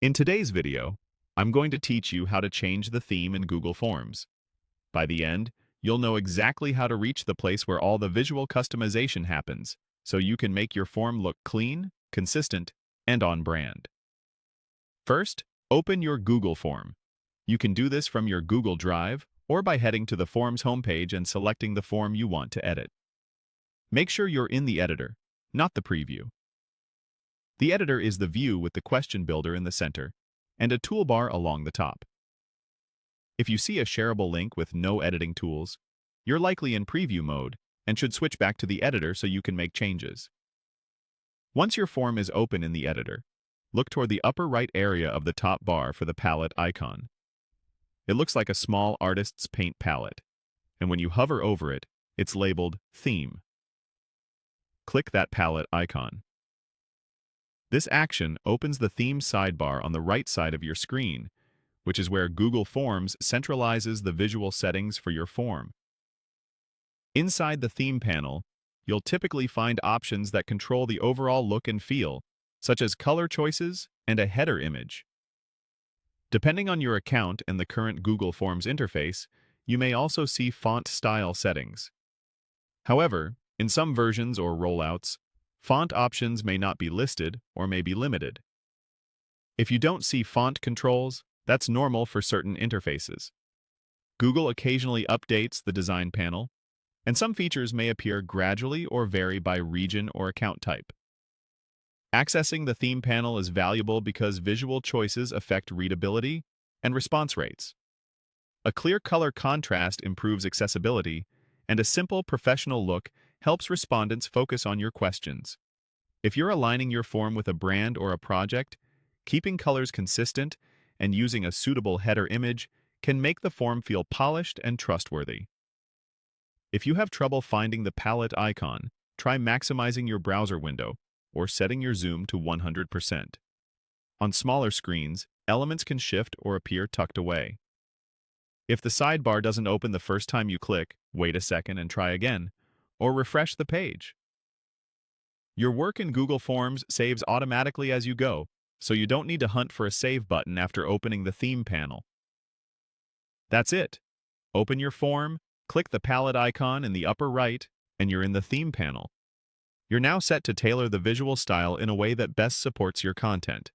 In today's video, I'm going to teach you how to change the theme in Google Forms. By the end, you'll know exactly how to reach the place where all the visual customization happens, so you can make your form look clean, consistent, and on brand. First, open your Google form. You can do this from your Google Drive or by heading to the Forms homepage and selecting the form you want to edit. Make sure you're in the editor, not the preview. The editor is the view with the question builder in the center and a toolbar along the top. If you see a shareable link with no editing tools, you're likely in preview mode and should switch back to the editor so you can make changes. Once your form is open in the editor, look toward the upper right area of the top bar for the palette icon. It looks like a small artist's paint palette, and when you hover over it, it's labeled Theme. Click that palette icon. This action opens the theme sidebar on the right side of your screen, which is where Google Forms centralizes the visual settings for your form. Inside the theme panel, you'll typically find options that control the overall look and feel, such as color choices and a header image. Depending on your account and the current Google Forms interface, you may also see font style settings. However, in some versions or rollouts, font options may not be listed or may be limited. If you don't see font controls, that's normal for certain interfaces. Google occasionally updates the design panel, and some features may appear gradually or vary by region or account type. Accessing the theme panel is valuable because visual choices affect readability and response rates. A clear color contrast improves accessibility, and a simple professional look helps respondents focus on your questions. If you're aligning your form with a brand or a project, keeping colors consistent and using a suitable header image can make the form feel polished and trustworthy. If you have trouble finding the palette icon, try maximizing your browser window or setting your zoom to 100%. On smaller screens, elements can shift or appear tucked away. If the sidebar doesn't open the first time you click, wait a second and try again, or refresh the page. Your work in Google Forms saves automatically as you go, so you don't need to hunt for a save button after opening the theme panel. That's it. Open your form, click the palette icon in the upper right, and you're in the theme panel. You're now set to tailor the visual style in a way that best supports your content.